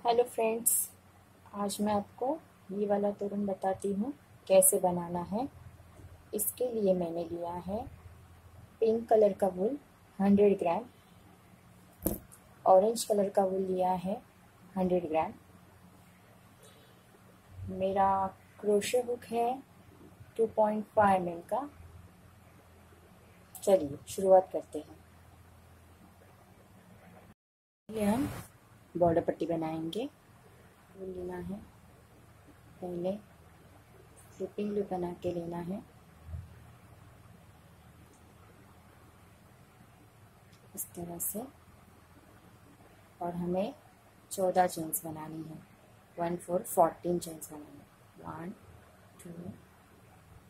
Hello friends, आज मैं आपको ये वाला तोरण बताती हूँ कैसे बनाना है। इसके लिए मैंने लिया है पिंक कलर का वूल 100 ग्राम, ऑरेंज कलर का वूल लिया है 100 ग्राम। मेरा क्रोशे हुक है 2.5 mm का। चलिए शुरुआत करते हैं। पहले हम बॉर्डर पट्टी बनाएंगे। वूल लेना है, पहले स्लिपिंग लूप बना के लेना है। इस तरह से, और हमें 14 चेन्स बनानी है। 1 4 14 चेन्स बनानी है। 1 2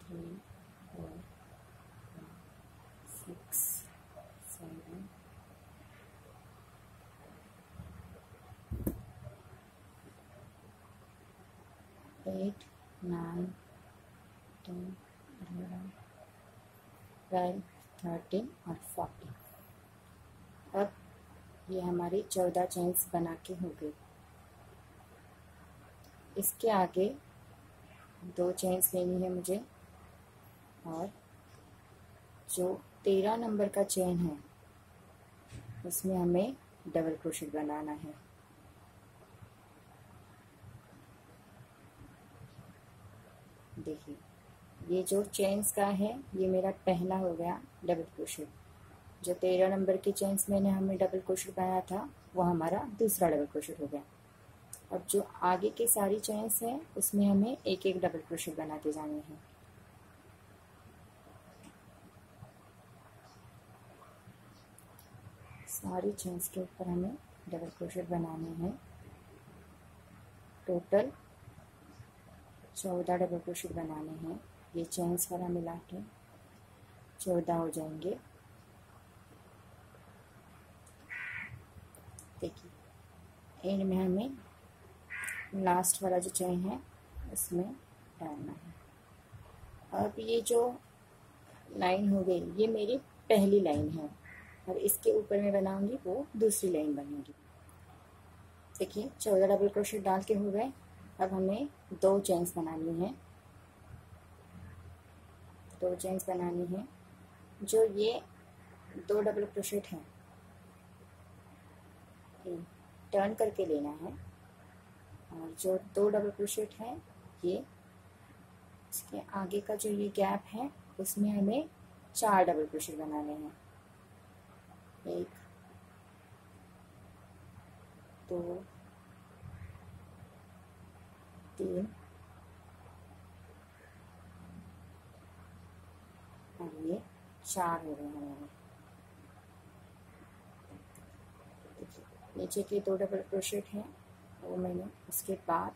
3 4 6 7 8 9 10 11 12 13 और 14। अब ये हमारी 14 चेन्स बना के हो गई। इसके आगे 2 चेन्स लेनी है मुझे, और जो 13 नंबर का चेन है उसमें हमें डबल क्रोशेट बनाना है। देखिए, ये जो चेन्स का है ये मेरा पहला हो गया डबल क्रोशेट। जो 13 नंबर की चेन्स मैंने हमें डबल क्रोशेट बनाया था वो हमारा दूसरा डबल क्रोशेट हो गया। अब जो आगे की सारी चेन्स हैं उसमें हमें एक एक डबल क्रोशेट बनाते जाने हैं। सारी चेन्स के ऊपर हमें डबल क्रोशेट बनाने हैं। टोटल 14 डबल क्रोशेट बनाने हैं। ये चेन्स वाला मिला के 14 हो जाएंगे। देखिए, एंड में हमें लास्ट वाला जो चेन है उसमें डालना है। अब ये जो लाइन हो गई ये मेरी पहली लाइन है, और इसके ऊपर मैं बनाऊंगी वो दूसरी लाइन बनेगी। देखिए, 14 डबल क्रोशेट डाल के हो गए। अब हमें 2 चेन्स बनानी है। 2 चेन्स बनानी है। जो ये 2 डबल क्रोशेट हैं टर्न करके लेना है, और जो 2 डबल क्रोशेट हैं ये इसके आगे का जो ये गैप है उसमें हमें 4 डबल क्रोशेट बनाने हैं। 1 2 3 और ये 4 हो गए हमारे। नीचे के 2 डबल क्रोशेट हैं वो मैंने उसके बाद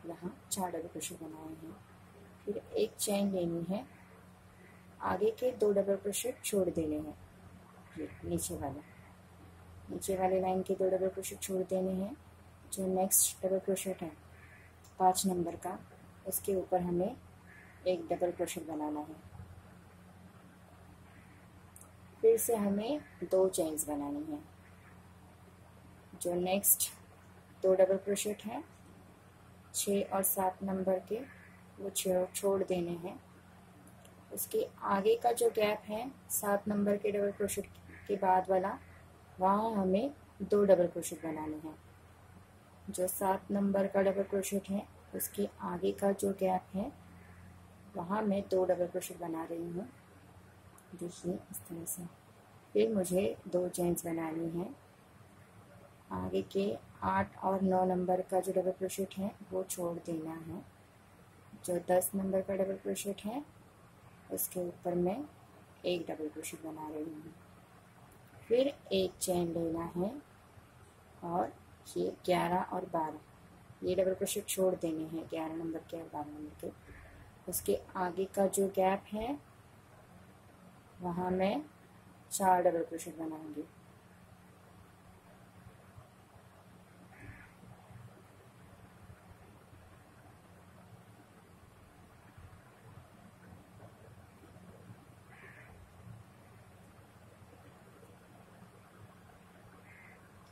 यहाँ 4 डबल क्रोशेट बनाए हैं। फिर एक चेन लेनी है, आगे के 2 डबल क्रोशेट छोड़ देने हैं। ये नीचे वाले लाइन के 2 डबल क्रोशेट छोड़ देने हैं। जो नेक्स्ट डबल क्रोशेट है 5 नंबर का, उसके ऊपर हमें एक डबल क्रोशेट बनाना है। फिर से हमें 2 चेन्स बनानी है। जो नेक्स्ट 2 डबल क्रोशेट हैं 6 और 7 नंबर के वो छोड़ देने हैं। उसके आगे का जो गैप है 7 नंबर के डबल क्रोशेट के बाद वाला, वहाँ हमें 2 डबल क्रोशेट बनाने हैं। जो 7 नंबर का डबल क्रोशेट है उसके आगे का जो गैप है वहाँ मैं 2 डबल क्रोशेट बना रही हूँ। देखिए, इस तरह से। फिर मुझे 2 चेन्स बनानी है। आगे के 8 और 9 नंबर का जो डबल क्रोशेट है वो छोड़ देना है। जो 10 नंबर का डबल क्रोशेट है उसके ऊपर मैं एक डबल क्रोशेट बना रही हूँ। फिर एक चेन लेना है, और ये 11 और 12 ये डबल क्रोशेट छोड़ देने हैं। 11 नंबर के और 12 नंबर के। उसके आगे का जो गैप है वहाँ मैं 4 डबल क्रोशेट बनाऊंगी।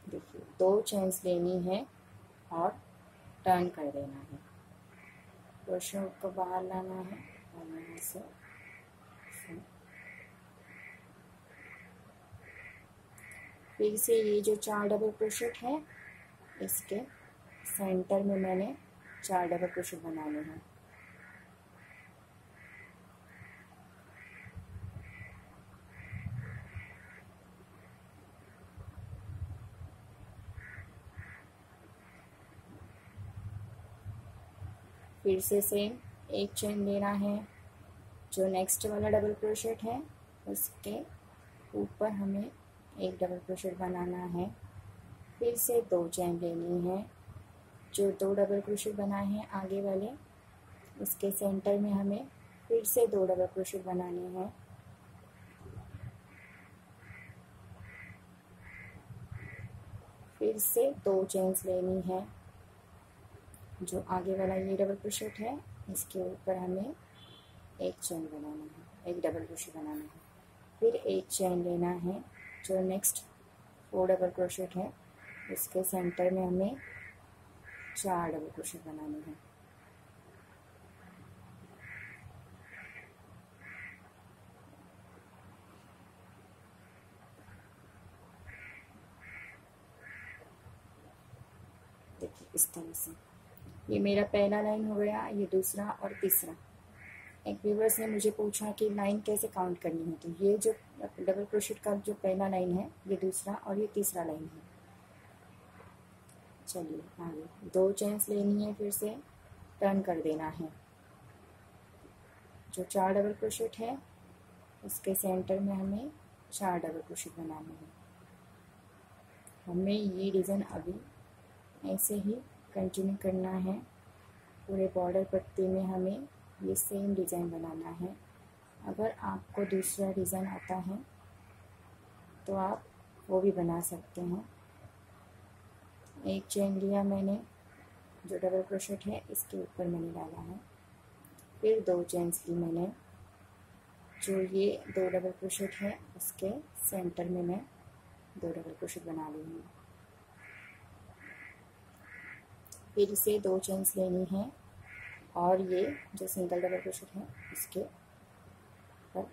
देखिए, 2 चेन्स लेनी है, और टर्न कर देना है। क्रोशे को बाहर लाना है और यहाँ से फिर से ये जो 4 डबल क्रोशेट है इसके सेंटर में मैंने 4 डबल क्रोशेट बनाने हैं। फिर से सेम एक चेन लेना है, जो नेक्स्ट वाला डबल क्रोशेट है उसके ऊपर हमें एक डबल क्रोशेट बनाना है। फिर से 2 चेन लेनी है, जो 2 डबल क्रोशेट बनाए हैं आगे वाले उसके सेंटर में हमें फिर से 2 डबल क्रोशेट बनाने हैं। फिर से 2 चेन्स लेनी है, जो आगे वाला ये डबल क्रोशेट है इसके ऊपर हमें एक चेन बनाना है, एक डबल क्रोशेट बनाना है। फिर एक चेन लेना है, जो नेक्स्ट 4 डबल क्रोशेट है उसके सेंटर में हमें 4 डबल क्रोशेट बनाने हैं। देखिए इस तरह से ये मेरा पहला लाइन हो गया, ये दूसरा और तीसरा। एक व्यूवर्स ने मुझे पूछा कि लाइन कैसे काउंट करनी है, तो ये जो डबल क्रोशेट का जो पहला लाइन है ये दूसरा और ये तीसरा लाइन है। चलिए आगे 2 चेन्स लेनी है, फिर से टर्न कर देना है। जो 4 डबल क्रोशेट है उसके सेंटर में हमें 4 डबल क्रोशेट बनाने हैं। हमें ये डिज़ाइन अभी ऐसे ही कंटिन्यू करना है। पूरे बॉर्डर पट्टी में हमें ये सेम डिज़ाइन बनाना है। अगर आपको दूसरा डिज़ाइन आता है तो आप वो भी बना सकते हैं। एक चेन लिया मैंने, जो डबल क्रोशेट है इसके ऊपर मैंने डाला है। फिर 2 चेन्स ली मैंने, जो ये 2 डबल क्रोशेट है उसके सेंटर में मैं 2 डबल क्रोशेट बना ली हूँ। फिर से 2 चेन्स लेनी है और ये जो सिंगल डबल क्रोशेट है उसके ऊपर,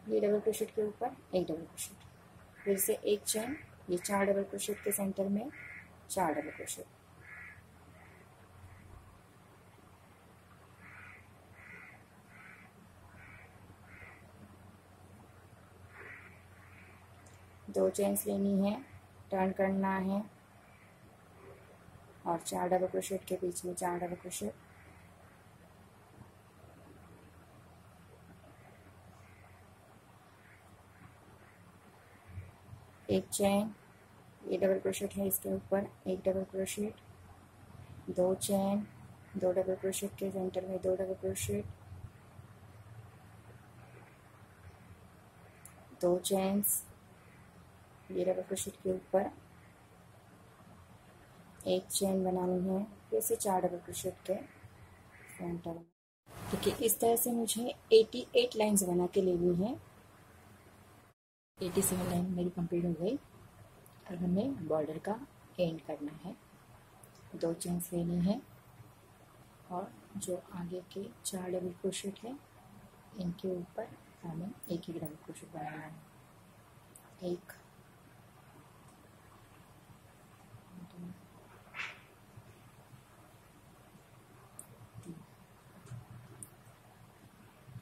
ये डबल क्रोशेट के ऊपर एक डबल क्रोशेट, फिर से एक चेन, ये 4 डबल क्रोशेट के सेंटर में 4 डबल क्रोशेट। दो चेन्स लेनी है, टर्न करना है और 4 डबल क्रोशेट के बीच में 4 डबल क्रोशेट। एक चेन, ये डबल क्रोशेट है इसके ऊपर एक double crochet, 2 chain, 2 double crochet के सेंटर में 2 डबल क्रोशेट, 2 चेन्स, ये डबल क्रोशेट के ऊपर एक चेन बनानी है, फिर से 4 डबल क्रोशेट के सेंटर में। देखिए इस तरह से मुझे 88 लाइंस बना के लेनी है। 87 लाइन मेरी कंप्लीट हो गई और हमें बॉर्डर का एंड करना है। 2 चेन्स लेनी है और जो आगे के 4 डबल क्रोशेट है इनके ऊपर हमें एक ही डबल क्रोशेट बनाना है। एक,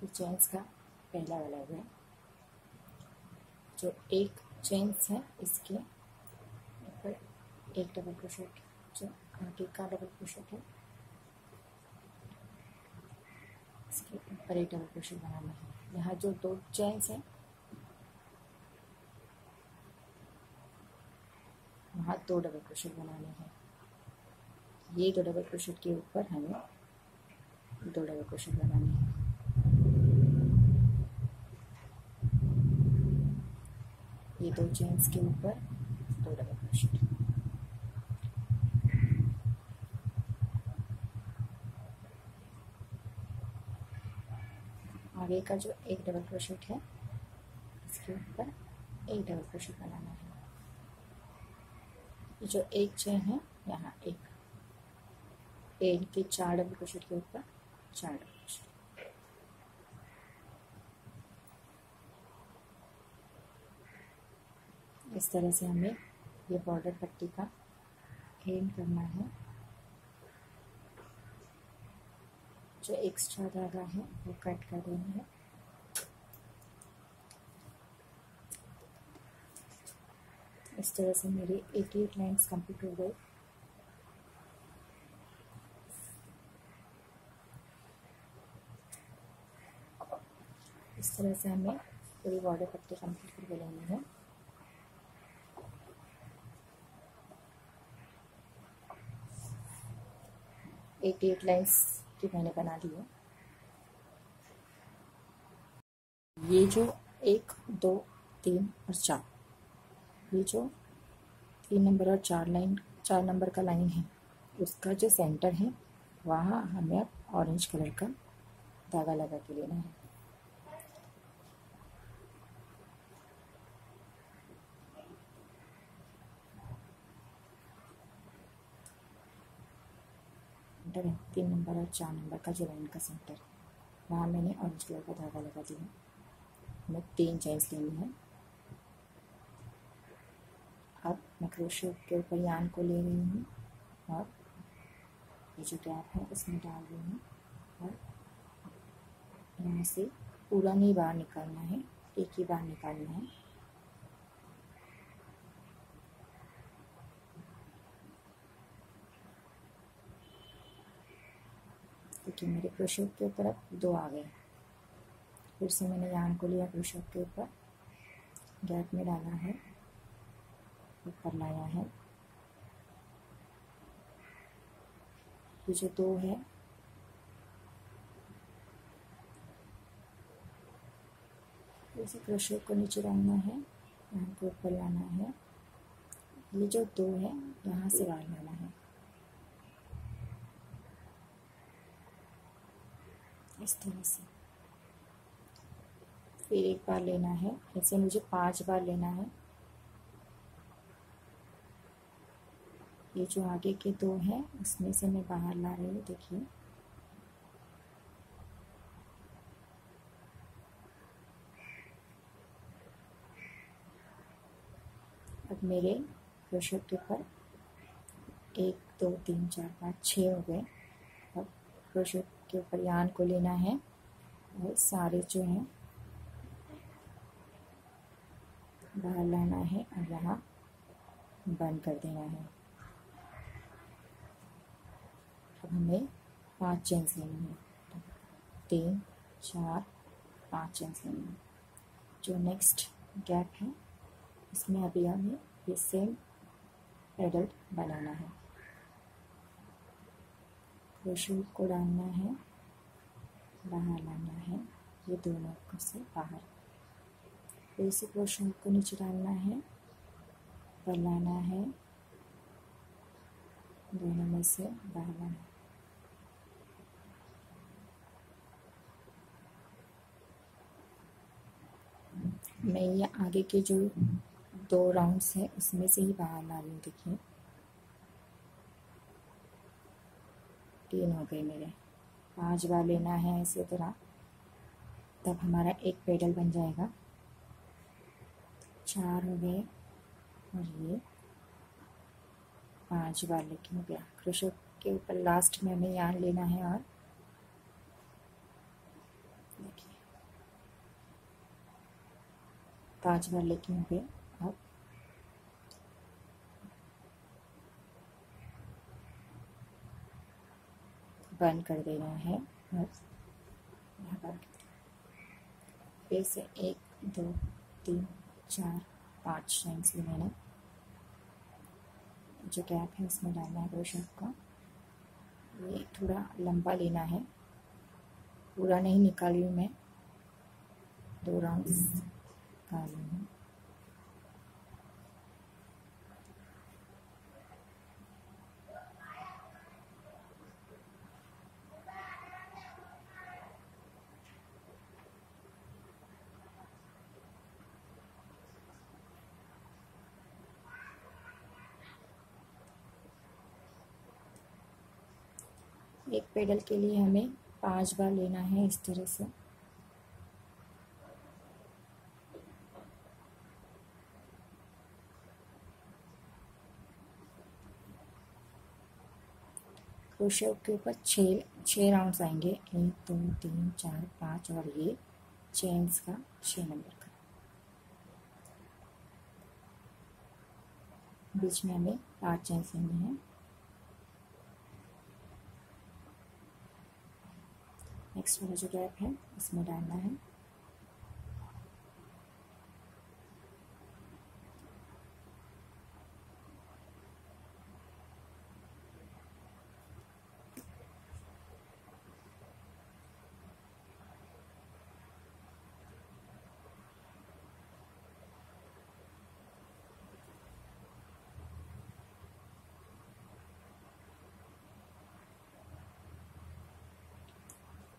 चेन्स का पहला वाला है, जो एक चेन्स है इसके ऊपर एक डबल क्रोशेट, जो आगे का डबल क्रोशेट है इसके ऊपर एक डबल क्रोशेट बनाना है। यहाँ जो 2 चेन्स है वहाँ 2 डबल क्रोशेट बनाने हैं। ये 2 डबल क्रोशेट के ऊपर हमें 2 डबल क्रोशेट बनाने हैं। ये 2 चेन्स के ऊपर 2 डबल क्रोशेट। आगे का जो एक डबल क्रोशेट है इसके ऊपर एक डबल क्रोशेट बनाना है। जो एक चेन है यहाँ एक के 4 डबल क्रोशेट के ऊपर 4 डबल क्रोशेट। इस तरह से हमें ये बॉर्डर पट्टी का एंड करना है। जो एक्स्ट्रा धागा है वो कट कर देना है। इस तरह से मेरी 88 लाइन्स कंप्लीट हो गई। इस तरह से हमें पूरी बॉर्डर पट्टी कंप्लीट करके लेनी है। एटी 88 लाइन्स की मैंने बना ली है। ये जो 1 2 3 और 4, ये जो 3 नंबर और 4 नंबर का लाइन है, उसका जो सेंटर है वहाँ हमें अब ऑरेंज कलर का धागा लगा के लेना है। सेंटर है 3 नंबर और 4 नंबर का जो लाइन का सेंटर, वहाँ मैंने ऑरेंज कलर का धागा लगा दिया। हमें 3 चेन्स लेनी है। अब मैं क्रोशे के ऊपर यान को ले रही हूँ और ये जो गैप है इसमें डाल रही हूँ और यहाँ से पूरा नहीं बाहर निकालना है, एक ही बार निकालना है। देखिए मेरे क्रोशे के ऊपर अब 2 आ गए। फिर से मैंने यान को लिया, क्रोशे के ऊपर गैप में डाला है, ऊपर लाया है। ये जो 2 है इसे क्रोशे को नीचे डालना है, यहाँ को ऊपर लाना है। ये जो 2 है यहाँ से बाहर लाना है, इस तरह से। फिर एक बार लेना है, ऐसे मुझे 5 बार लेना है। ये जो आगे के 2 हैं उसमें से मैं बाहर ला रही हूँ, देखिए। अब मेरे क्रोशे के ऊपर 1 2 3 4 5 6 हो गए। अब क्रोशे के ऊपर यान को लेना है और सारे जो हैं बाहर लाना है और यहाँ बंद कर देना है। अब हमें 5 चेन्स लेनी है, 3 4 5 चेन्स लेनी है। जो नेक्स्ट गैप है इसमें अभी हमें ये सेम पेडल बनाना है। क्रोशे को डालना है, बाहर लाना है, ये दोनों को से बाहर। फिर से क्रोशे को नीचे डालना है, ऊपर लाना है, दोनों में से बाहर लाना है। मैं ये आगे के जो 2 राउंड्स हैं उसमें से ही बाहर ला रही हूँ, देखिए 3 हो गए मेरे। 5 बार लेना है इसी तरह, तब हमारा एक पेडल बन जाएगा। 4 हो गए और ये 5 बार लेके हो गया। क्रोशे के ऊपर लास्ट में हमें यान लेना है और देखिए 5 बार लेके हो गए। अब बंद कर देना है और यहाँ पर फिर से 1 2 3 4 5 चेन्स लिए मैंने। जो गैप है उसमें डालना है क्रोशे का। ये थोड़ा लंबा लेना है, पूरा नहीं निकाली हूँ मैं, 2 राउंड्स निकाली हूँ। एक पेडल के लिए हमें 5 बार लेना है इस तरह से। क्रोशे के ऊपर छः राउंड्स आएंगे, 1 2 3 4 5, और ये चेन्स का 6 नंबर का। बीच में हमें 5 चेन्स लेनी है। नेक्स्ट वाला जो गैप है इसमें डालना है।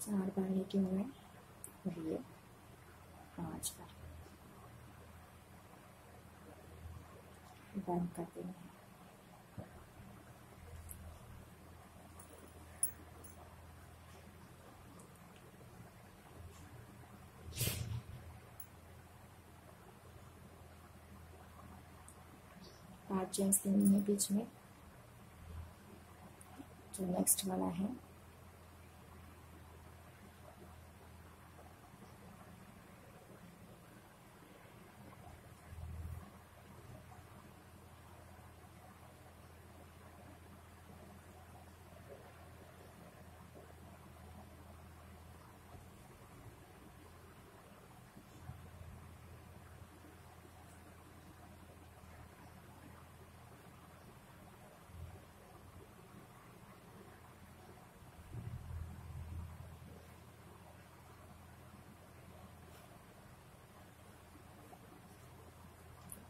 चार बार लेके हुए और ये 5 बार बंद कर देना है। पाँच चेन्स लेनी है बीच में। जो नेक्स्ट वाला है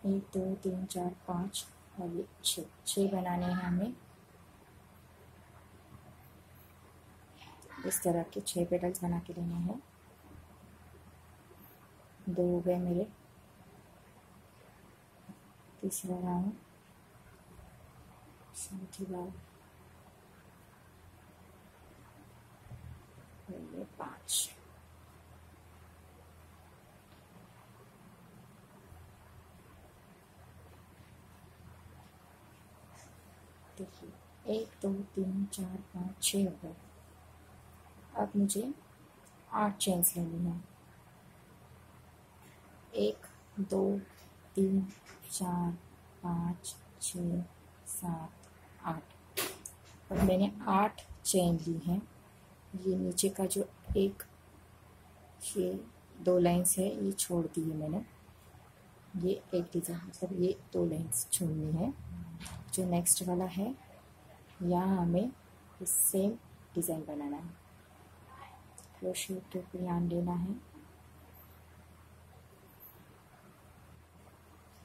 एक दो तीन चार पाँच और ये छः बनाने हैं हमें। इस तरह के 6 पेटल्स बना के लेने हैं। 2 हो गए मेरे। तीसरा राउंड, चौथी बार, और ये 5। देखिए 1 2 3 4 5 6 हो गए। अब मुझे 8 चेन्स लेनी है। 1 2 3 4 5 6 7 8। और मैंने 8 चेन ली हैं। ये नीचे का जो एक ये 2 लाइन्स है ये छोड़ दी है मैंने। ये एक डिज़ाइन मतलब ये 2 लाइन्स छोड़नी है। जो नेक्स्ट वाला है यहाँ हमें इस सेम डिज़ाइन बनाना है। क्रोशे के ऊपर यार्न लेना है।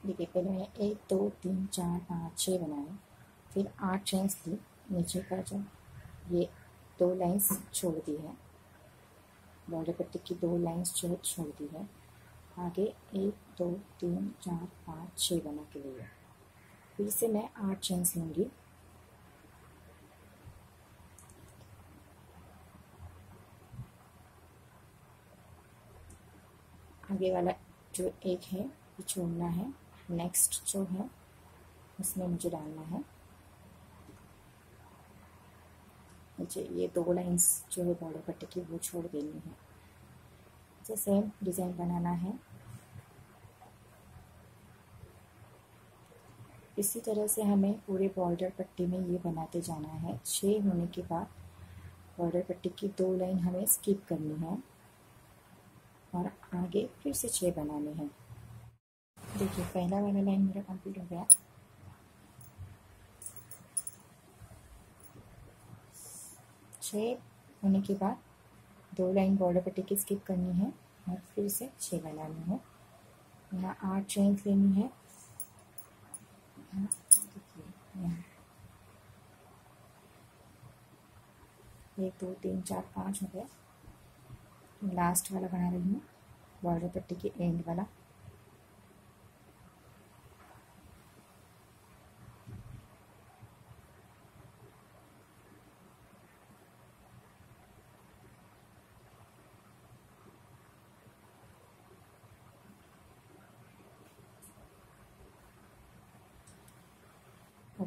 देखिए पहले मैंने 1 2 3 4 5 6 बनाए, फिर 8 चेन्स ली। नीचे का जो ये 2 लाइन्स छोड़ दी है, बॉर्डर पट्टी की 2 लाइन्स जो छोड़ दी है। आगे 1 2 3 4 5 6 बना के लिए फिर से मैं 8 चेन्स लूँगी। आगे वाला जो एक है ये छोड़ना है। नेक्स्ट जो है उसमें मुझे डालना है नीचे ये 2 लाइन्स जो है बॉर्डर पट्टी की वो छोड़ देनी है। इसे सेम डिज़ाइन बनाना है। इसी तरह से हमें पूरे बॉर्डर पट्टी में ये बनाते जाना है। 6 होने के बाद बॉर्डर पट्टी की 2 लाइन हमें स्किप करनी है और आगे फिर से 6 बनाने हैं। देखिए पहला वाला लाइन मेरा कंप्लीट हो गया। छः होने के बाद 2 लाइन बॉर्डर पट्टी की स्किप करनी है और फिर से 6 बनानी है। यहाँ 8 चेन्स लेनी है। देखिए 1 2 3 4 5 हो गया। लास्ट वाला बना रही हूँ बॉर्डर पट्टी के एंड वाला।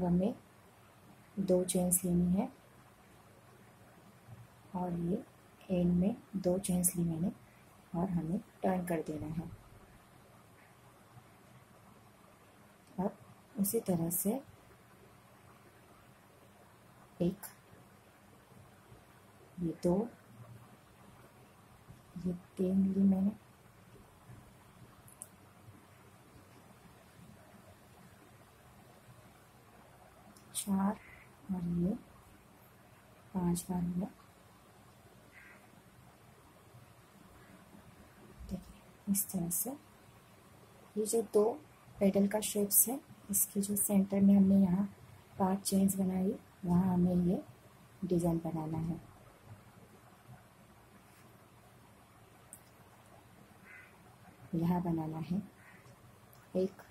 अब हमें 2 चेन्स लेनी है और ये एंड में 2 चेन्स ली मैंने और हमें टर्न कर देना है। अब उसी तरह से एक, ये 2, ये 3 ली मैंने, चार और ये 5 बार हुआ। देखिए इस तरह से ये जो 2 पेडल का शेप्स है, इसके जो सेंटर में हमने यहाँ 5 चेन्स बनाई, वहाँ हमें ये डिज़ाइन बनाना है। यहाँ बनाना है 1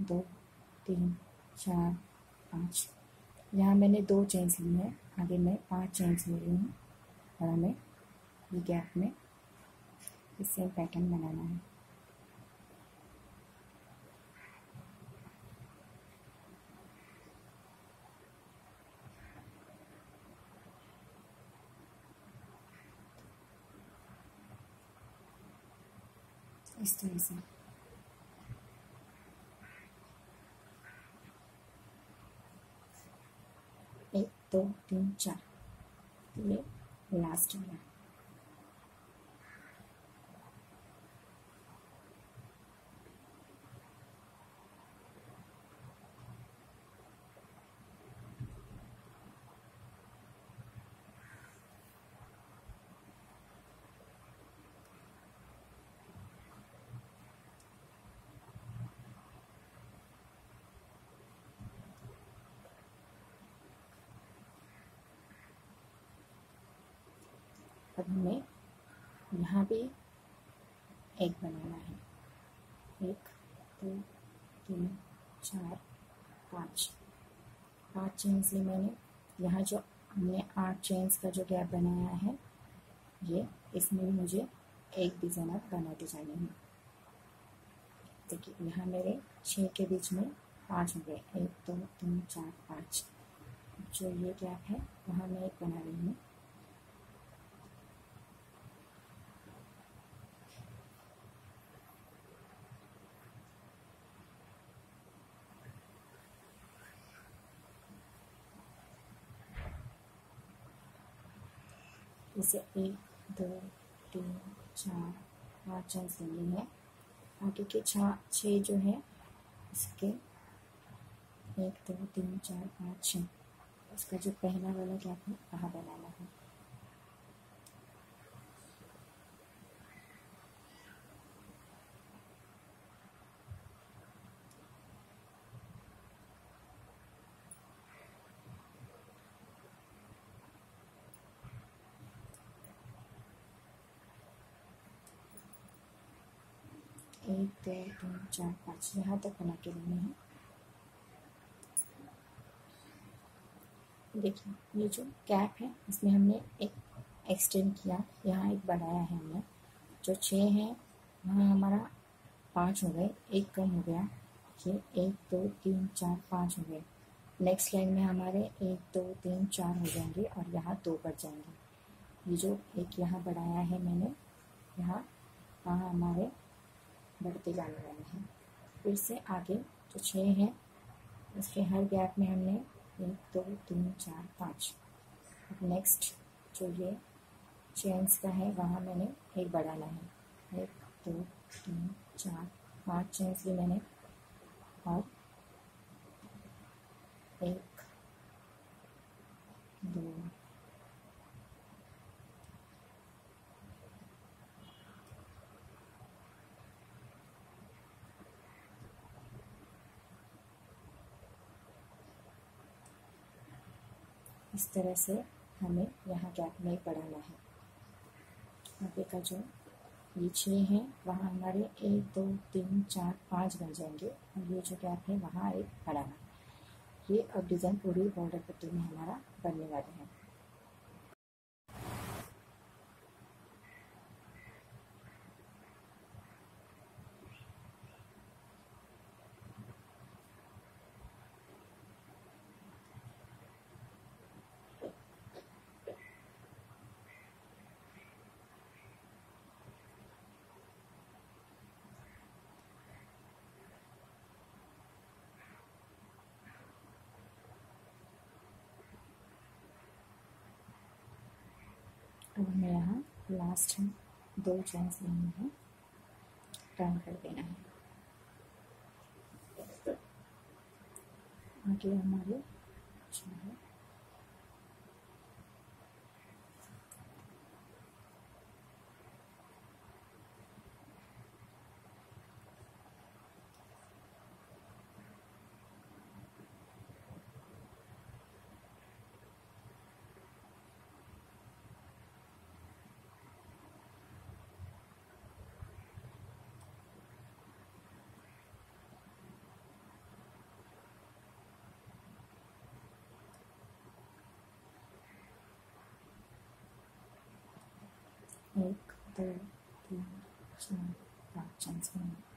2 3 4 5। यहाँ मैंने 2 चेन्स ली हैं, आगे मैं 5 चेन्स ले रही हूँ और हमें ये गैप में इस सेम पैटर्न बनाना है। इस तरह से 1 2 3 4, ये लास्ट वाला। अब हमें यहाँ भी एक बनाना है। 1 2 3 4 5 चेन्स ली मैंने। यहाँ जो हमने 8 चेन्स का जो गैप बनाया है, ये इसमें मुझे एक डिज़ाइन अब बनाते जानी है। देखिए यहाँ मेरे 6 के बीच में 5 हो गए, 1 2 3 4 5। जो ये गैप है वहाँ मैं एक बना रही हूँ। इसे 1 2 3 4 5 चेन्स लेनी है। आगे के 6 जो है इसके 1 2 3 4 5 6, इसका जो पहला वाला गैप है वहाँ बनाना है। एक 2 3 4 5 यहाँ तक बना के लेने हैं। देखिए ये जो गैप है इसमें हमने एक एक्सटेंड किया, यहाँ एक बढ़ाया है हमने। जो 6 है वहाँ हमारा 5 हो गए, एक कम हो गया, ये 1 2 3 4 5 हो गए। नेक्स्ट लाइन में हमारे 1 2 3 4 हो जाएंगे और यहाँ 2 बढ़ जाएंगे। ये जो एक यहाँ बढ़ाया है मैंने, यहाँ वहाँ हमारे बढ़ते जाने वाले हैं। फिर से आगे जो 6 हैं उसके हर गैप में हमने 1 2 3 4 5। अब नेक्स्ट जो ये चेन्स का है वहाँ मैंने एक बढ़ाना है। 1 2 3 4 5 चेन्स ली मैंने और 1 2 इस तरह से हमें यहाँ गैप में बढ़ाना है। आगे का जो ये 6 है वहाँ हमारे 1 2 3 4 5 बन जाएंगे और ये जो गैप है वहाँ एक बढ़ाना। ये अब डिज़ाइन पूरी बॉर्डर पट्टी में हमारा बनने वाला है। अब हमें यहाँ लास्ट 2 चेन्स लेनी है, टर्न कर देना है। आगे हमारे जो है एक, दो, तीन, चार, 5 चेन्स लेंगे।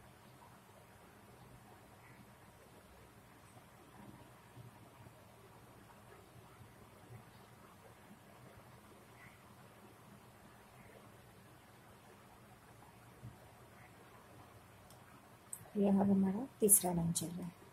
यह अब हमारा तीसरा लाइन चल रहा है।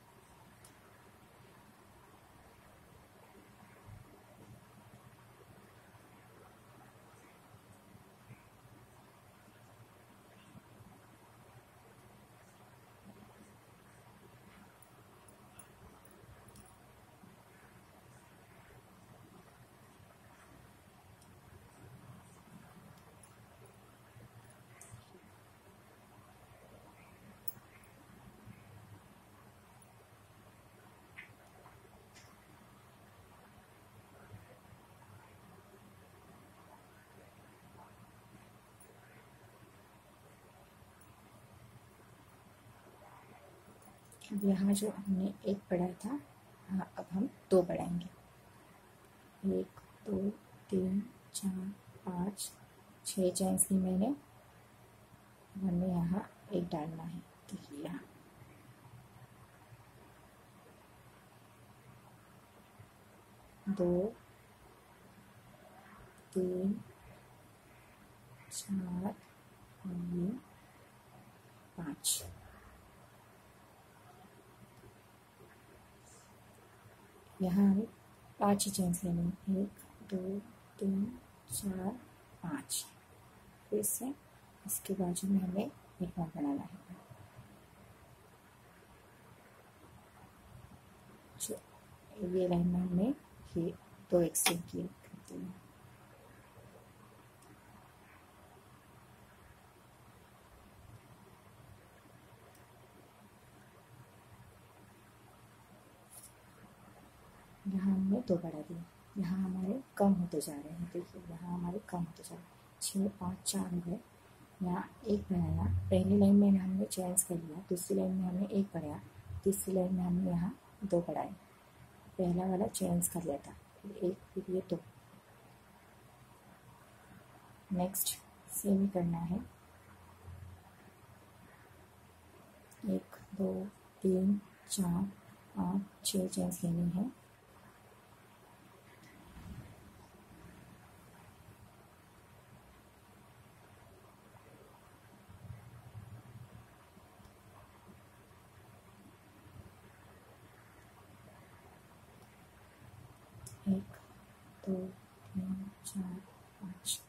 अब यहाँ जो हमने 1 बढ़ाया था, हाँ अब हम 2 बढ़ाएंगे। 1, 2, 3, 4, 5, 6 चेन्स ली मैंने। हमें यहाँ 1 डालना है। देखिए यहाँ 2, 3, 4 और ये 5। यहाँ हमें 5 ही चेन्स लेने हैं। 1, 2, 3, 4, 5। फिर से इसके बाजू में हमें एक और बनाना है। जो ये लाइन में हमने ये 2 एक्सटेंड किए करते हैं। यहाँ हमने 2 बढ़ा दिया। यहाँ हमारे कम होते जा रहे हैं। देखिए यहाँ हमारे कम होते जा रहे हैं। 6, 5, 4 हो गए। यहाँ 1 बढ़ाया। पहली लाइन में हमने चेन्स कर लिया। दूसरी लाइन में हमने 1 बढ़ाया। तीसरी लाइन में हमने यहाँ 2 बढ़ाए। पहला वाला चेन्स कर लिया था, फिर 1, फिर ये 2। नेक्स्ट सेम ही करना है। 1, 2, 3, 4, 5, 6 चेन्स लेनी है। एक, 2, 3, 4, 5।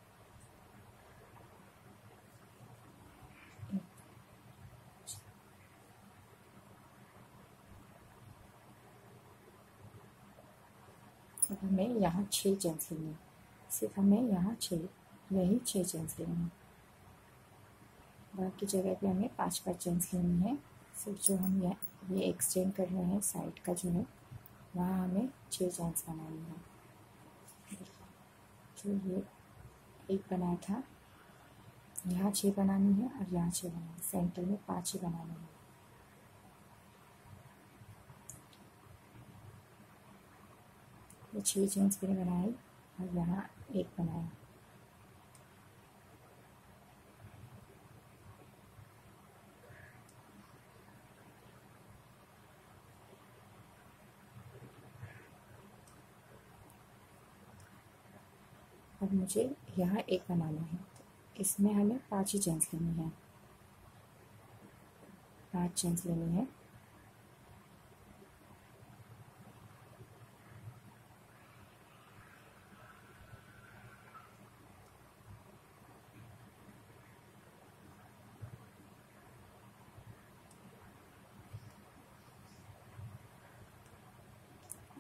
अब हमें यहाँ 6 चेन्स लेनी है। सिर्फ हमें यहाँ 6 चेन्स लेनी है। बाकी जगह पे हमें 5 चेन्स लेनी है। सिर्फ जो हम ये एक्सटेंड कर रहे हैं साइड का जो है, वहाँ हमें 6 चेन्स बनानी है। जो ये 1 बनाया था, यहाँ 6 बनानी है और यहाँ 6 बनानी है। सेंटर में 5 ही बनानी है। ये 6 चेन्स मैंने बनाई और यहाँ 1 बनाया। अब मुझे यहाँ 1 बनाना है। इसमें हमें 5 ही चेन्स लेनी है। 5 चेन्स लेनी है।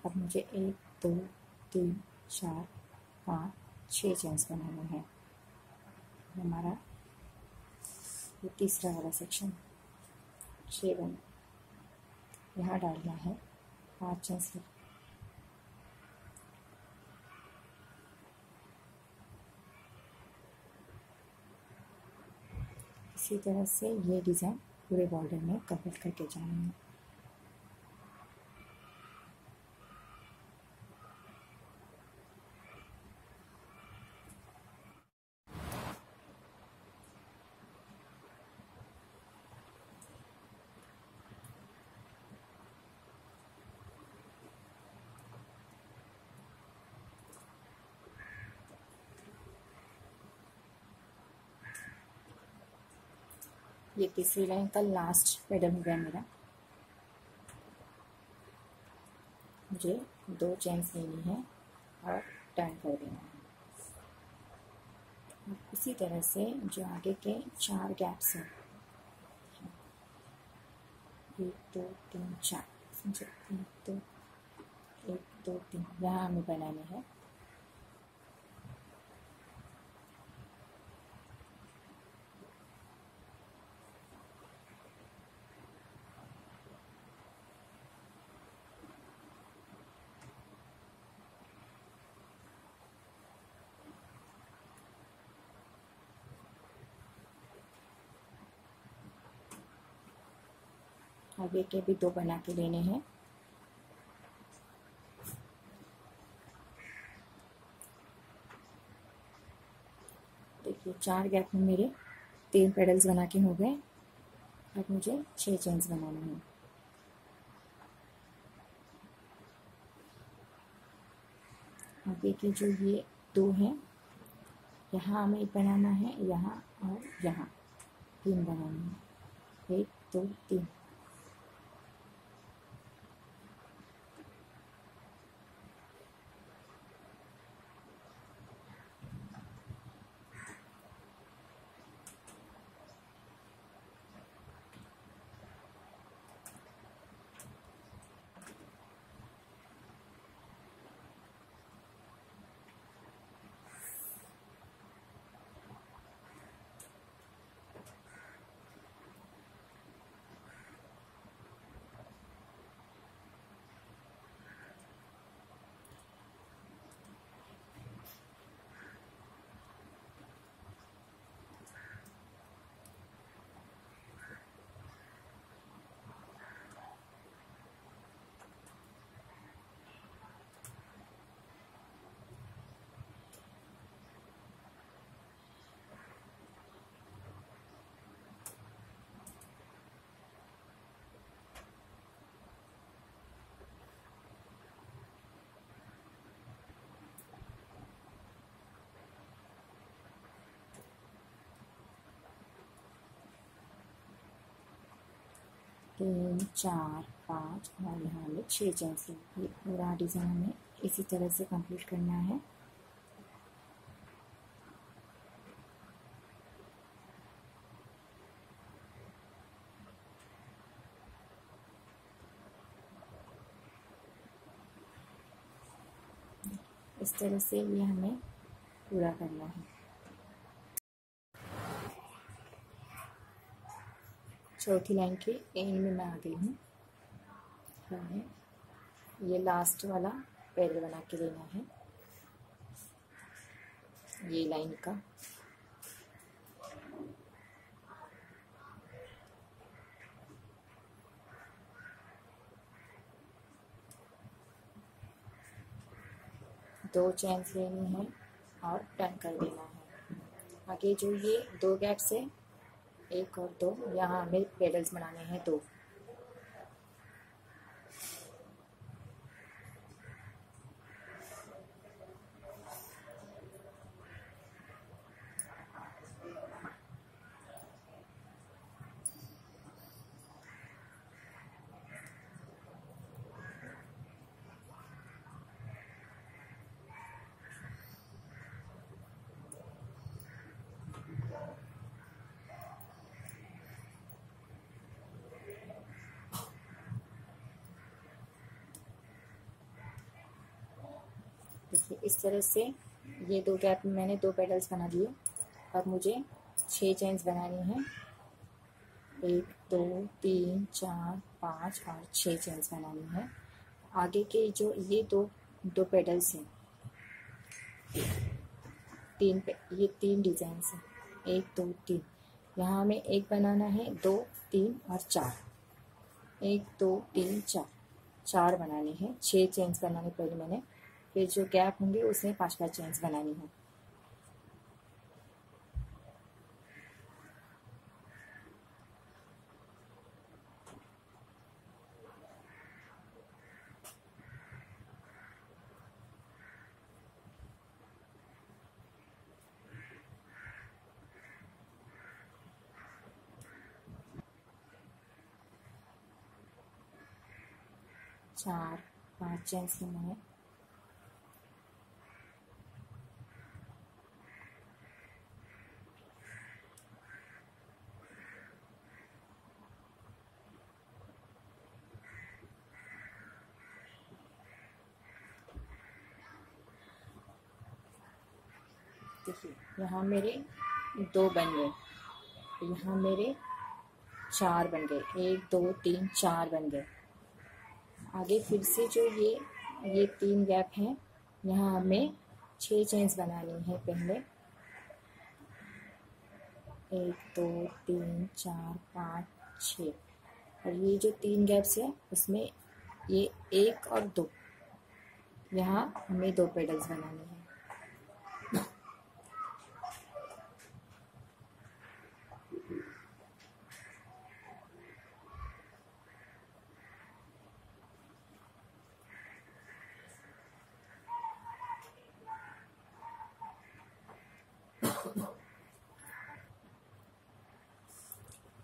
अब मुझे 1 2 3 4 5 6 चेन्स बनाने हैं। हमारा ये तीसरा वाला सेक्शन 6 बन यहाँ डालना है 5 चेन्स। इसी तरह से ये डिज़ाइन पूरे बॉर्डर में कवर करके जाना है। ये तीसरी लाइन का लास्ट पेडल हो गया मेरा। मुझे 2 चेन्स लेनी है और टर्न कर देना है। इसी तरह से जो आगे के 4 गैप्स हैं 1 2 3 4 समझे 1 2 3 यहाँ हमें बनाने हैं। आगे के भी 2 बना के लेने हैं। देखिए 4 गैप में मेरे 3 पेडल्स बना के हो गए। अब मुझे 6 चेन्स बनाना है। आगे के जो ये 2 हैं यहाँ हमें एक बनाना है, यहाँ और यहाँ 3 बनाना है। 1 2 3 3 4 5 और यहाँ हमें 6 चेन्स। ये पूरा डिज़ाइन हमें इसी तरह से कंप्लीट करना है। इस तरह से ये हमें पूरा करना है। चौथी लाइन के एंड में मैं आ गई हूँ। हमें ये लास्ट वाला पैडल बना के लेना है ये लाइन का। दो चेन्स लेनी है और टर्न कर देना है। आगे जो ये 2 गैप्स है 1 और 2 यहाँ हमें पेडल्स बनाने हैं 2। देखिए इस तरह से ये दो गैप में मैंने दो पेडल्स बना दिए। अब मुझे 6 चेन्स बनानी है। 1 2 3 4 5 और 6 चेन्स बनानी है। आगे के जो ये दो पेडल्स हैं, ये 3 डिजाइन है, 1 2 3। यहाँ हमें एक बनाना है, 2 3 और 4। 1 2 3 4, 4 बनाने हैं। 6 चेन्स बनाने पहले मैंने, फिर जो गैप होंगे उसमें 5 चेन्स बनानी है। चार 5 चेन्स लेना है। देखिए यहाँ मेरे 2 बन गए, यहाँ मेरे 4 बन गए, 1 2 3 4 बन गए। आगे फिर से जो ये 3 गैप हैं, यहाँ हमें 6 चेन्स बनानी है पहले। 1 2 3 4 5 6। और ये जो 3 गैप्स है उसमें ये 1 और 2, यहाँ हमें 2 पेडल्स बनाने हैं।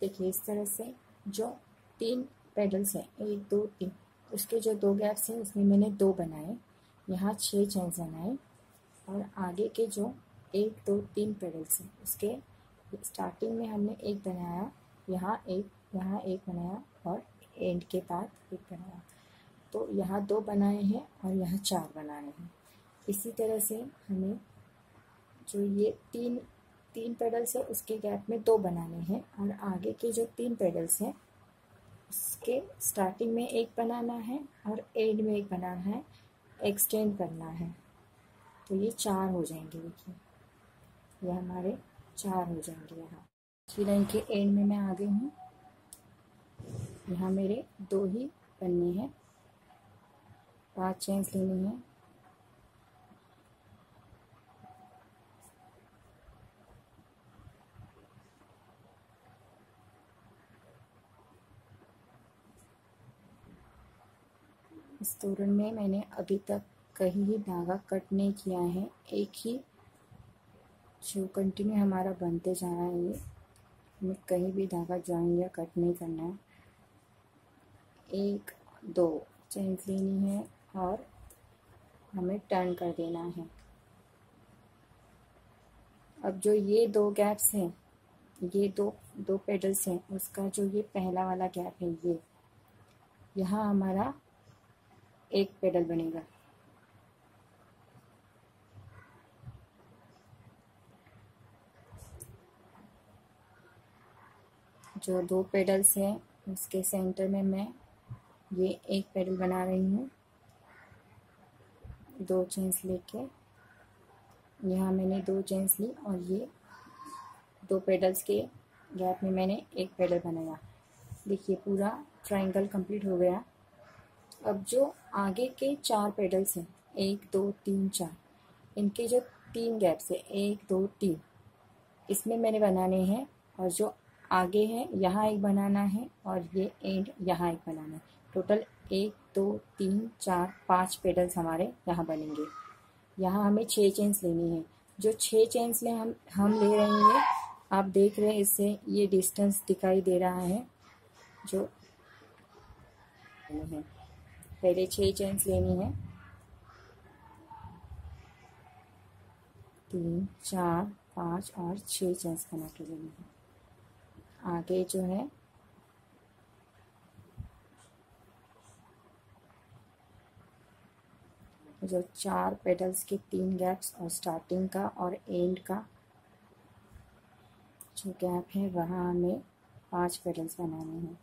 देखिए इस तरह से जो 3 पेडल्स हैं, 1 2 3, उसके जो 2 गैप्स हैं उसमें मैंने 2 बनाए, यहाँ 6 चेन्स बनाए। और आगे के जो 1 2 3 पेडल्स हैं उसके स्टार्टिंग में हमने एक बनाया, यहाँ एक बनाया और एंड के बाद एक बनाया। तो यहाँ 2 बनाए हैं और यहाँ 4 बनाए हैं। इसी तरह से हमें जो ये तीन पेडल्स है उसके गैप में 2 बनाने हैं, और आगे के जो 3 पेडल्स हैं उसके स्टार्टिंग में एक बनाना है और एंड में एक बनाना है, एक्सटेंड करना है। तो ये 4 हो जाएंगे। देखिए ये हमारे 4 हो जाएंगे। यहाँ इसी लाइन के एंड में मैं आ गई हूँ। यहाँ मेरे 2 ही बनने हैं, 5 चेन्स लेनी है। इस तोरण में मैंने अभी तक कहीं ही धागा कट नहीं किया है, एक ही जो कंटिन्यू हमारा बनते जा रहा है, ये हमें कहीं भी धागा ज्वाइन या कट नहीं करना है। 1 2 चेन्स लेनी है और हमें टर्न कर देना है। अब जो ये 2 गैप्स हैं, ये दो पेडल्स हैं, उसका जो ये पहला वाला गैप है, ये यहाँ हमारा एक पेडल बनेगा। जो 2 पेडल्स हैं उसके सेंटर में मैं ये एक पेडल बना रही हूँ, 2 चेन्स लेके। यहाँ मैंने 2 चेन्स ली और ये 2 पेडल्स के गैप में मैंने एक पेडल बनाया। देखिए पूरा ट्रायंगल कंप्लीट हो गया। अब जो आगे के 4 पेडल्स हैं, 1 2 3 4, इनके जो 3 गैप्स है, 1 2 3, इसमें मैंने बनाने हैं। और जो आगे है यहाँ एक बनाना है और ये एंड यहाँ एक बनाना है। टोटल 1 2 3 4 5 पेडल्स हमारे यहाँ बनेंगे। यहाँ हमें 6 चेन्स लेनी है। जो 6 चेन्स में हम ले रहे हैं, आप देख रहे हैं इससे ये डिस्टेंस दिखाई दे रहा है जो है। पहले 6 चेन्स लेनी है, 3 4 5 और 6 चेन्स बना के लेनी है। आगे जो है जो 4 पेडल्स के 3 गैप्स और स्टार्टिंग का और एंड का जो गैप है वहाँ हमें 5 पेडल्स बनाने हैं।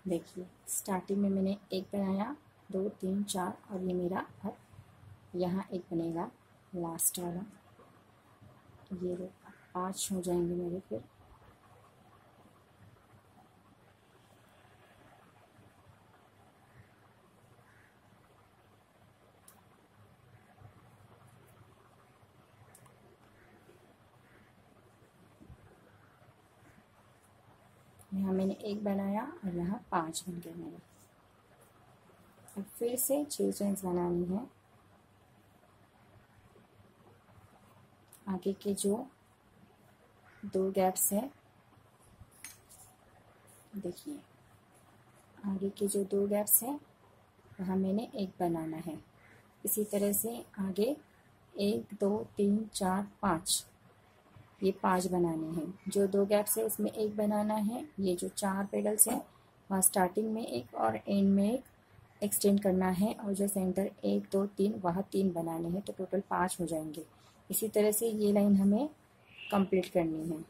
देखिए स्टार्टिंग में मैंने एक बनाया, 2 3 4 और ये मेरा अब यहाँ एक बनेगा लास्ट वाला, ये 5 हो जाएंगे मेरे। फिर यहाँ मैंने एक बनाया और यहाँ 5 बन गए मेरे। अब फिर से 6 चेन्स बनानी है। आगे के जो 2 गैप्स हैं, देखिए आगे के जो 2 गैप्स हैं वहाँ मैंने एक बनाना है। इसी तरह से आगे 1 2 3 4 5, ये 5 बनाने हैं। जो 2 गैप्स है उसमें एक बनाना है। ये जो 4 पेडल्स हैं वहाँ स्टार्टिंग में एक और एंड में एक एक्सटेंड करना है, और जो सेंटर 1 2 3 वहाँ 3 बनाने हैं, तो टोटल 5 हो जाएंगे। इसी तरह से ये लाइन हमें कंप्लीट करनी है।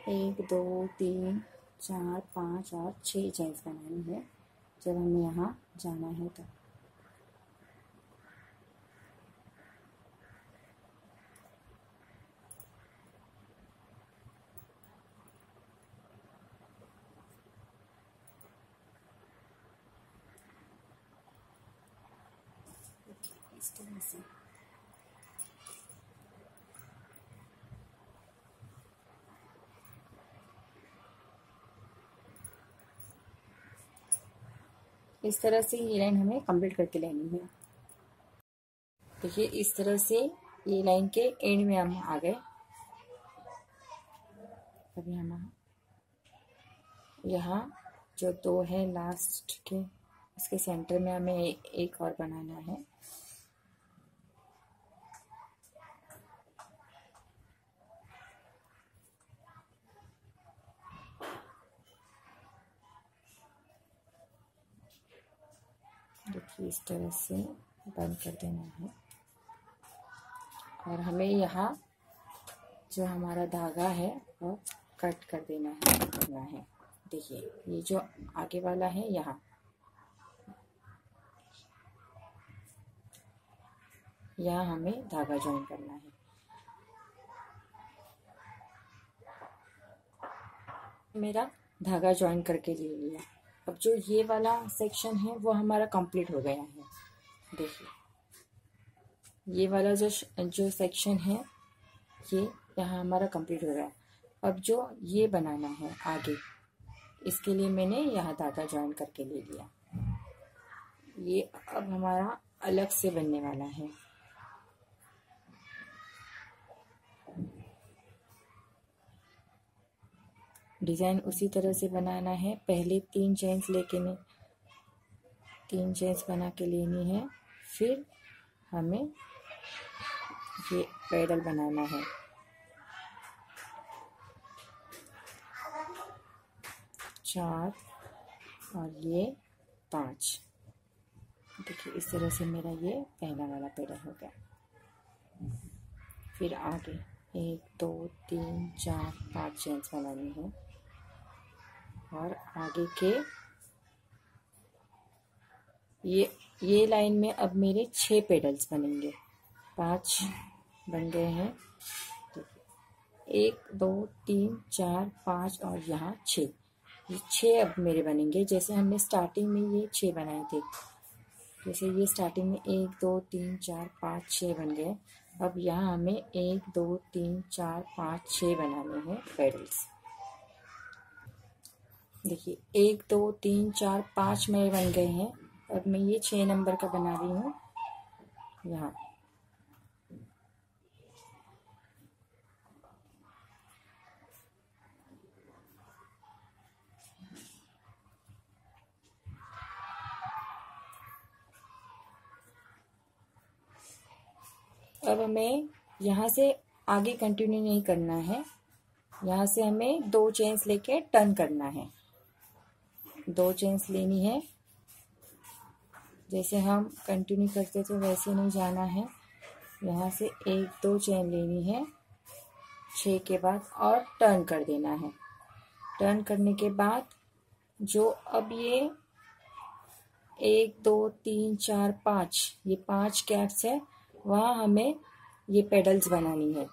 एक 2 3 4 5 और 6 चेन्स बनानी है जब हमें यहाँ जाना है। तो इस तरह से ये लाइन हमें कंप्लीट करके लेनी है। देखिए इस तरह से ये लाइन के एंड में हम आ गए। अभी हम यहाँ जो 2 है लास्ट के, इसके सेंटर में हमें एक और बनाना है। देखिए इस तरह से बंद कर देना है, और हमें यहाँ जो हमारा धागा है वो कट कर देना है। देखिए ये जो आगे वाला है यहाँ हमें धागा ज्वाइन करना है। मेरा धागा ज्वाइन करके ले लिया। अब जो ये वाला सेक्शन है वो हमारा कंप्लीट हो गया है। देखिए ये वाला जो सेक्शन है ये यहाँ हमारा कंप्लीट हो गया है। अब जो ये बनाना है आगे, इसके लिए मैंने यहाँ धागा ज्वाइन करके ले लिया। ये अब हमारा अलग से बनने वाला है। डिज़ाइन उसी तरह से बनाना है। पहले 3 चेन्स बना के लेनी है, फिर हमें ये पैडल बनाना है। चार और ये 5। देखिए इस तरह से मेरा ये पहला वाला पैडल हो गया। फिर आगे 1 2 3 4 5 चेन्स बनानी है, और आगे के ये लाइन में अब मेरे 6 पेडल्स बनेंगे। 5 बन गए हैं। 1 2 3 4 5 और यहाँ 6, ये 6 अब मेरे बनेंगे। जैसे हमने स्टार्टिंग में ये 6 बनाए थे, जैसे ये स्टार्टिंग में 1 2 3 4 5 6 बन गए। अब यहाँ हमें 1 2 3 4 5 6 बनाने हैं पेडल्स। देखिए 1 2 3 4 5 मेरे बन गए हैं। अब मैं ये 6 नंबर का बना रही हूँ यहाँ। अब हमें यहाँ से आगे कंटिन्यू नहीं करना है, यहाँ से हमें 2 चेन्स लेके टर्न करना है। 2 चेन्स लेनी है, जैसे हम कंटिन्यू करते थे वैसे नहीं जाना है। यहाँ से 1-2 चेन लेनी है 6 के बाद और टर्न कर देना है। टर्न करने के बाद जो अब ये 1 2 3 4 5 ये 5 गैप्स है, वहाँ हमें ये पेडल्स बनानी है।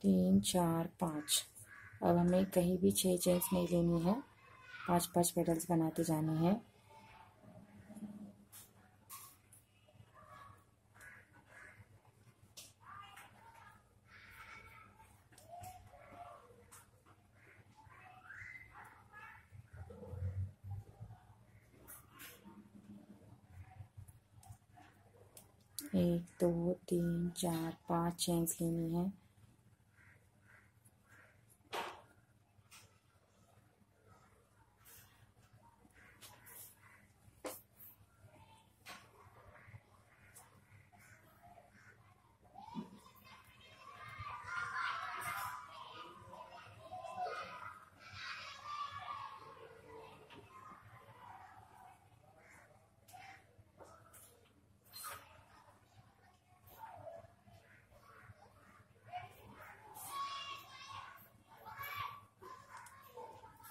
तीन चार पाँच। अब हमें कहीं भी 6 चेन्स नहीं लेनी है, 5-5 पेडल्स बनाते जाने हैं। एक 2 3 4 5 चेन्स लेनी है।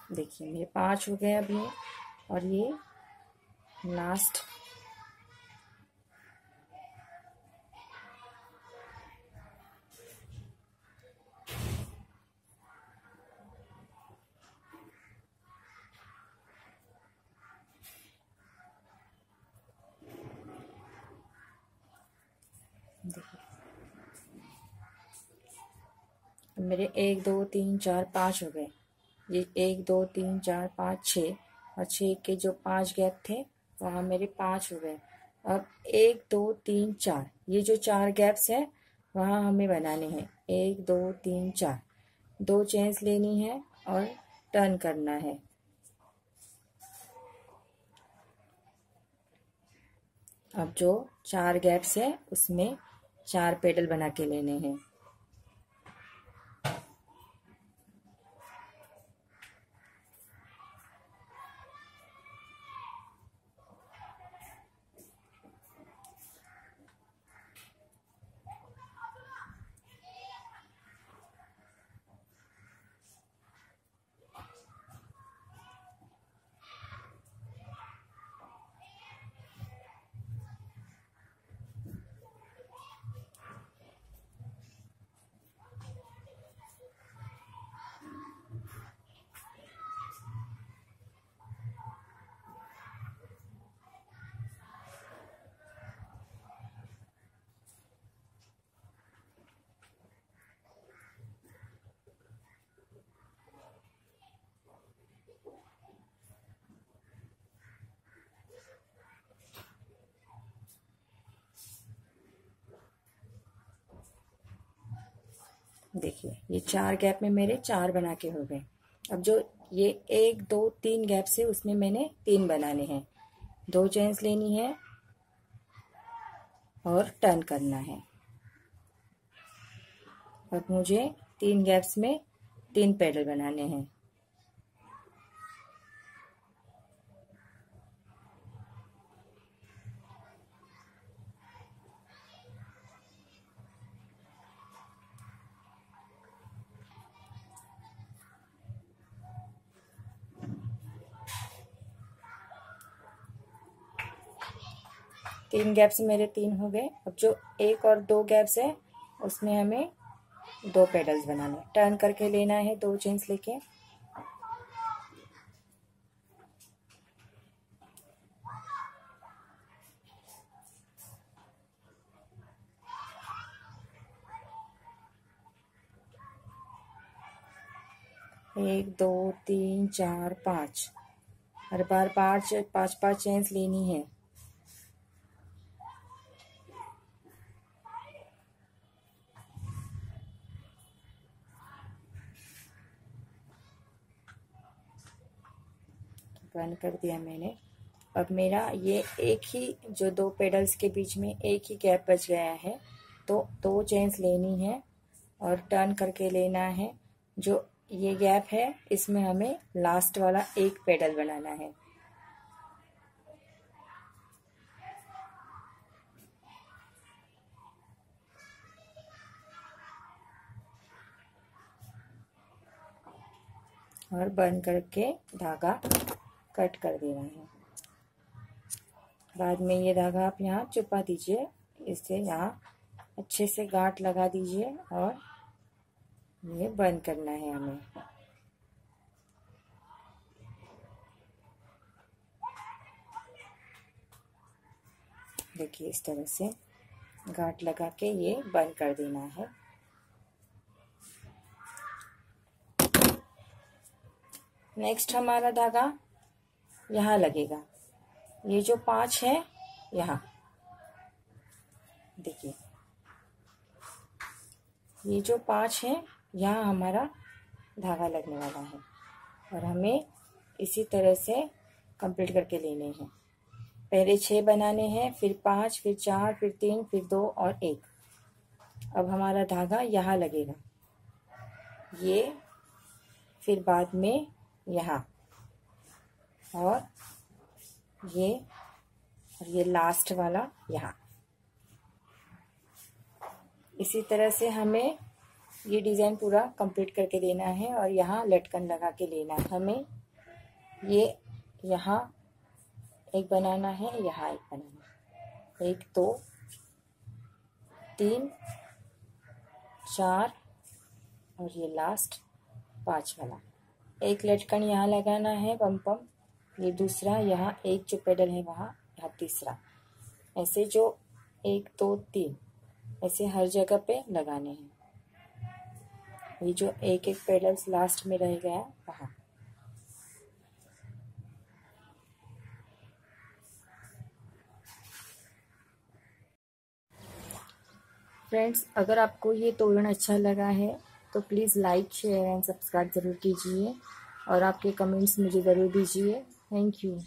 देखिए मेरे 5 हो गए अब ये, और ये लास्ट देखिए मेरे 1 2 3 4 5 हो गए। ये 1 2 3 4 5 6 और 6 के जो 5 गैप थे वहाँ मेरे 5 हो गए। अब 1 2 3 4 ये जो 4 गैप्स है वहाँ हमें बनाने हैं। 1 2 3 4 2 चेन्स लेनी है और टर्न करना है। अब जो 4 गैप्स है उसमें 4 पेडल बना के लेने हैं। देखिए ये 4 गैप में मेरे 4 बना के हो गए। अब जो ये 1 2 3 गैप से उसमें मैंने 3 बनाने हैं। 2 चेन्स लेनी है और टर्न करना है। अब मुझे 3 गैप्स में 3 पेडल बनाने हैं। तीन गैप्स मेरे 3 हो गए। अब जो 1 और 2 गैप्स है उसमें हमें 2 पेडल्स बनाने, टर्न करके लेना है 2 चेन्स लेके। एक 2 3 4 5 हर बार 5 चेन्स लेनी है। बंद कर दिया मैंने। अब मेरा ये एक ही जो 2 पेडल्स के बीच में एक ही गैप बच गया है, तो 2 चेन्स लेनी है और टर्न करके लेना है। जो ये गैप है इसमें हमें लास्ट वाला एक पेडल बनाना है। और बंद करके धागा कट कर देना है। बाद में ये धागा आप यहाँ छुपा दीजिए, इससे यहाँ अच्छे से गांठ लगा दीजिए और ये बंद करना है हमें। देखिए इस तरह से गांठ लगा के ये बंद कर देना है। नेक्स्ट हमारा धागा यहाँ लगेगा। ये जो 5 है यहाँ देखिए, ये जो 5 है यहाँ हमारा धागा लगने वाला है और हमें इसी तरह से कंप्लीट करके लेने हैं। पहले 6 बनाने हैं, फिर 5, फिर 4, फिर 3, फिर 2 और 1। अब हमारा धागा यहाँ लगेगा, ये फिर बाद में यहाँ और ये लास्ट वाला यहाँ। इसी तरह से हमें ये डिज़ाइन पूरा कंप्लीट करके देना है और यहाँ लटकन लगा के लेना है। हमें ये यहाँ एक बनाना है, यहाँ एक बनाना है। 1 2 3 4 और ये लास्ट 5 वाला। एक लटकन यहाँ लगाना है पम पम, ये दूसरा, यहाँ एक जो पेडल है वहाँ, यहाँ तीसरा। ऐसे जो 1 2 3 ऐसे हर जगह पे लगाने हैं। ये जो एक एक पेडल्स लास्ट में रह गया वहाँ। फ्रेंड्स, अगर आपको ये तोरण अच्छा लगा है तो please like share and subscribe ज़रूर कीजिए और आपके कमेंट्स मुझे ज़रूर दीजिए। Thank you.